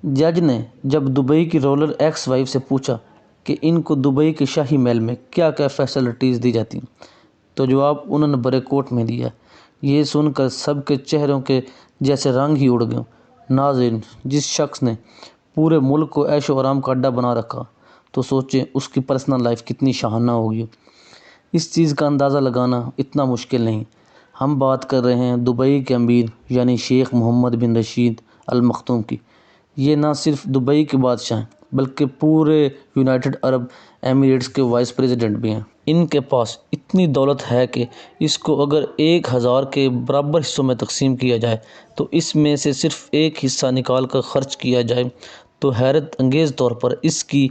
جج نے جب دبئی کی رولر ایکس وائف سے پوچھا کہ ان کو دبئی کے شاہی محل میں کیا کیا فیسلٹیز دی جاتی ہیں تو جواب انہوں نے برے کوٹ میں دیا۔ یہ سن کر سب کے چہروں کے جیسے رنگ ہی اڑ گئے۔ ناظرین، جس شخص نے پورے ملک کو عیش و آرام کا اڈا بنا رکھا تو سوچیں اس کی پرسنل لائف کتنی شاہانہ ہوگی۔ اس چیز کا اندازہ لگانا اتنا مشکل نہیں۔ ہم بات کر رہے ہیں دبئی کے امیر یعنی شیخ محمد بن رشید ال مختوم کی۔ یہ نہ صرف دبئی کے بادشاہ ہیں بلکہ پورے یونائٹڈ عرب ایمریٹس کے وائس پریزیڈنٹ بھی ہیں۔ ان کے پاس اتنی دولت ہے کہ اس کو اگر 1000 کے برابر حصوں میں تقسیم کیا جائے تو اس میں سے صرف ایک حصہ نکال کر خرچ کیا جائے تو حیرت انگیز طور پر اس کی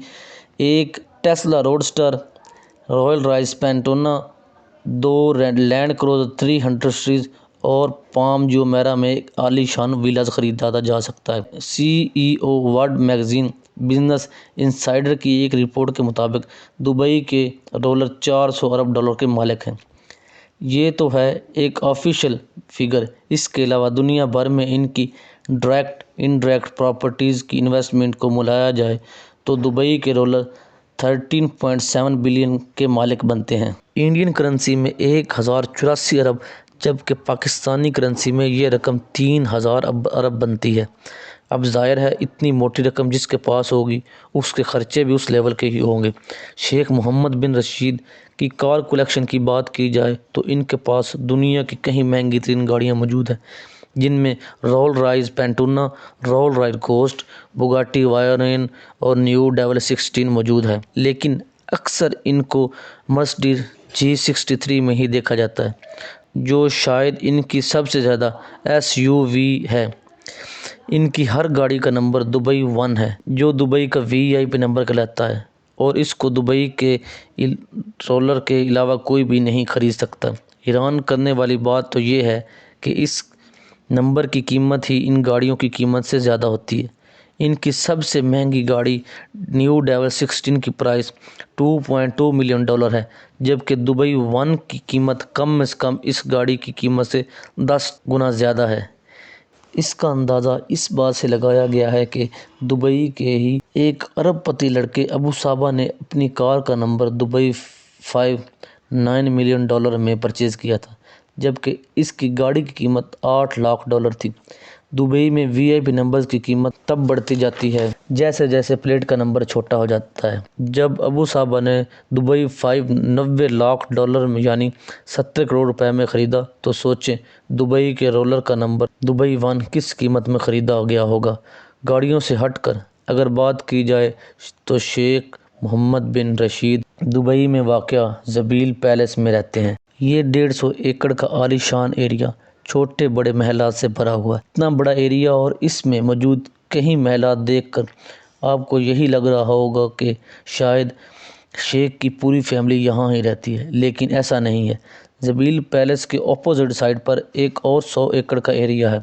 ایک ٹیسلا روڈسٹر، رائل رائس پینٹونا، 2 لینڈ کروزر 300 سیریز اور پام جومیرا میں ایک عالی شان ویلاز خریدا جا سکتا ہے۔ C E O world magazine Business Insider کی ایک رپورٹ کے مطابق دبئی کے رولر 400 ارب ڈالر کے مالک ہیں۔ یہ تو ہے ایک آفیشیل فگر۔ اس کے علاوہ دنیا بھر میں ان کی ڈائریکٹ انڈائریکٹ پراپرٹیز کی انویسٹمنٹ کو ملایا جائے تو دبئی کے رولر 13.7 بلین کے مالک بنتے ہیں۔ انڈین کرنسی میں 1084 ارب جبکہ پاکستانی کرنسی میں یہ رقم 3000 ارب بنتی ہے۔ اب ظاہر ہے اتنی موٹی رقم جس کے پاس ہوگی اس کے خرچے بھی اس لیول کے ہی ہوں گے۔ شیخ محمد بن رشید کی کار کلیکشن کی بات کی جائے تو ان کے پاس دنیا کی کئی مہنگی ترین گاڑیاں موجود ہیں جن میں Rolls Royce Phantom, Rolls Royce Ghost, Bugatti Veyron اور نیو 616 موجود ہے، لیکن اکثر ان کو مرسڈیز G63 میں ہی دیکھا جاتا ہے جو شاید ان کی سب سے زیادہ ایس یو وی ہے۔ ان کی ہر گاڑی کا نمبر دبئی 1 ہے جو دبئی کا VIP نمبر کہلاتا ہے اور اس کو دبئی کے رولر کے علاوہ کوئی بھی نہیں خرید سکتا۔ حیران کرنے والی بات تو یہ ہے کہ اس نمبر کی قیمت ہی ان گاڑیوں کی قیمت سے زیادہ ہوتی ہے۔ ان کی سب سے مہنگی گاڑی نیو 616 کی پرائس $2.2 ملین ہے جبکہ دبئی 1 کی قیمت کم از کم اس گاڑی کی قیمت سے 10 گنا زیادہ ہے۔ اس کا اندازہ اس بات سے لگایا گیا ہے کہ دبئی کے ہی ایک ارب پتی لڑکے ابو صابہ نے اپنی کار کا نمبر دبئی 5 $9 ملین میں پرچیز کیا تھا جبکہ اس کی گاڑی کی قیمت $8 لاکھ تھی۔ دبئی میں VIP نمبرز کی قیمت تب بڑھتی جاتی ہے جیسے جیسے پلیٹ کا نمبر چھوٹا ہو جاتا ہے۔ جب ابو صابہ نے دبئی 5 $90 لاکھ یعنی 70 کروڑ روپے میں خریدا تو سوچیں دبئی کے رولر کا نمبر دبئی 1 کس قیمت میں خریدا گیا ہوگا۔ گاڑیوں سے ہٹ کر اگر بات کی جائے تو شیخ محمد بن رشید دبئی میں واقع زبیل پیلس میں رہتے ہیں۔ یہ 150 ایکڑ کا عالی شان ایریا چھوٹے بڑے محلات سے بھرا ہوا ہے۔ اتنا بڑا ایریا اور اس میں موجود کئی محلات دیکھ کر آپ کو یہی لگ رہا ہوگا کہ شاید شیخ کی پوری فیملی یہاں ہی رہتی ہے، لیکن ایسا نہیں ہے۔ زبیل پیلس کے اپوزٹ سائڈ پر ایک اور 100 ایکڑ کا ایریا ہے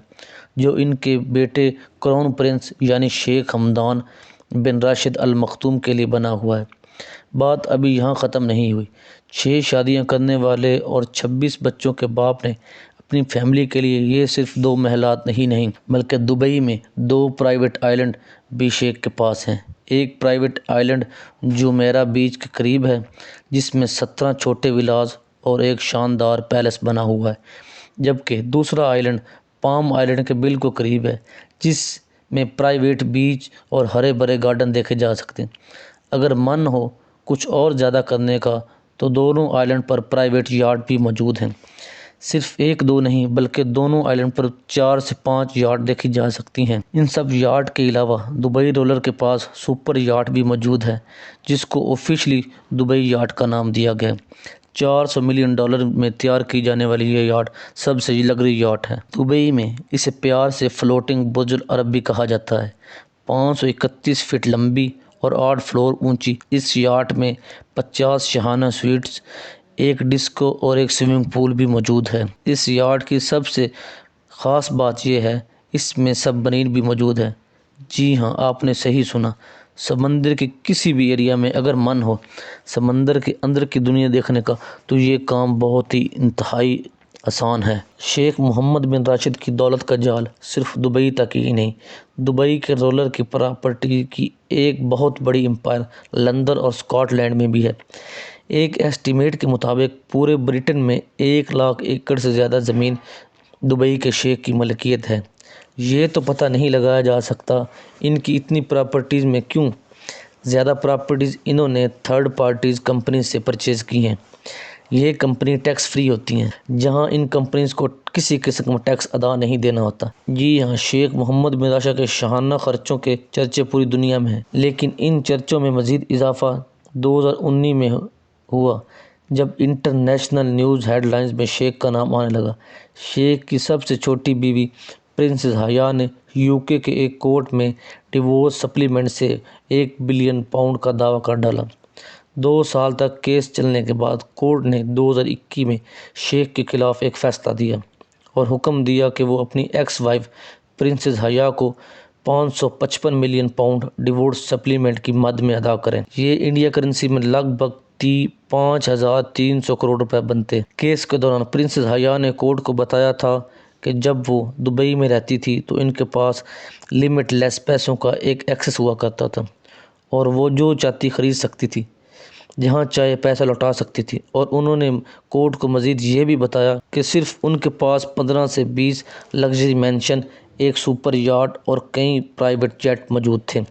جو ان کے بیٹے کراؤن پرنس یعنی شیخ حمدان بن راشد ال مختوم کے لیے بنا ہوا ہے۔ بات ابھی یہاں ختم نہیں ہوئی۔ 6 شادیاں کرنے والے اور 26 بچوں کے باپ نے اپنی فیملی کے لیے یہ صرف 2 محلات ہی نہیں بلکہ دبئی میں 2 پرائیویٹ آئلینڈ بھی شیخ کے پاس ہیں۔ ایک پرائیویٹ آئلینڈ جومیرا بیچ کے قریب ہے جس میں 17 چھوٹے ولاز اور ایک شاندار پیلس بنا ہوا ہے جبکہ دوسرا آئلینڈ پام آئلینڈ کے بالکل قریب ہے جس میں پرائیویٹ بیچ اور ہرے بھرے گارڈن دیکھے جا سکتے ہیں۔ اگر من ہو کچھ اور زیادہ کرنے کا تو دونوں آئلینڈ پر پرائیویٹ یاٹ بھی موجود ہیں۔ صرف 1-2 نہیں بلکہ دونوں آئلینڈ پر 4 سے 5 یاٹ دیکھی جا سکتی ہیں۔ ان سب یاٹ کے علاوہ دبئی رولر کے پاس سپر یاٹ بھی موجود ہے جس کو آفیشلی دبئی یاٹ کا نام دیا گیا ہے۔ $400 ملین میں تیار کی جانے والی یہ یاٹ سب سے لگژری یاٹ ہے۔ دبئی میں اسے پیار سے فلوٹنگ برج العرب بھی کہا جاتا ہے۔ 531 فٹ لمبی اور 8 فلور اونچی اس یاٹ میں 50 شاہانہ سویٹس، ایک ڈسکو اور ایک سوئمنگ پول بھی موجود ہے۔ اس یاٹ کی سب سے خاص بات یہ ہے اس میں سب مرین بھی موجود ہے۔ جی ہاں، آپ نے صحیح سنا، سمندر کے کسی بھی ایریا میں اگر من ہو سمندر کے اندر کی دنیا دیکھنے کا تو یہ کام بہت ہی انتہائی آسان ہے۔ شیخ محمد بن راشد کی دولت کا جال صرف دبئی تک ہی نہیں، دبئی کے رولر کی پراپرٹی کی ایک بہت بڑی امپائر لندن اور اسکاٹ لینڈ میں بھی ہے۔ ایک ایسٹیمیٹ کے مطابق پورے برٹن میں 1,00,000 ایکڑ سے زیادہ زمین دبئی کے شیخ کی ملکیت ہے۔ یہ تو پتہ نہیں لگایا جا سکتا ان کی اتنی پراپرٹیز میں کیوں۔ زیادہ پراپرٹیز انہوں نے تھرڈ پارٹیز کمپنیز سے پرچیز کی ہیں۔ یہ کمپنی ٹیکس فری ہوتی ہیں، جہاں ان کمپنیز کو کسی قسم کا ٹیکس ادا نہیں دینا ہوتا۔ جی ہاں، شیخ محمد بن راشد کے شاہانہ خرچوں کے چرچے پوری دنیا میں ہیں، لیکن ان چرچوں میں مزید اضافہ 2019 میں ہوا جب انٹرنیشنل نیوز ہیڈ لائنز میں شیخ کا نام آنے لگا۔ شیخ کی سب سے چھوٹی بیوی پرنسز حیا نے UK کے ایک کورٹ میں ڈیورس سپلیمنٹ سے £1 بلین کا دعویٰ کر ڈالا۔ 2 سال تک کیس چلنے کے بعد کورٹ نے 2021 میں شیخ کے خلاف ایک فیصلہ دیا اور حکم دیا کہ وہ اپنی ایکس وائف پرنسز حیا کو £555 ملین ڈیورس سپلیمنٹ کی مد میں ادا کریں۔ یہ انڈیا کرنسی میں لگ بھگ 5,300 کروڑ روپے بنتے۔ کیس کے دوران پرنسز حیا نے کورٹ کو بتایا تھا کہ جب وہ دبئی میں رہتی تھی تو ان کے پاس لمٹ لیس پیسوں کا ایک ایکسس ہوا کرتا تھا اور وہ جو چاہتی خرید سکتی تھی، جہاں چاہے پیسہ لوٹا سکتی تھی۔ اور انہوں نے کورٹ کو مزید یہ بھی بتایا کہ صرف ان کے پاس 15 سے 20 لگژری مینشن، ایک سپر یاٹ اور کئی پرائیویٹ جیٹ موجود تھے۔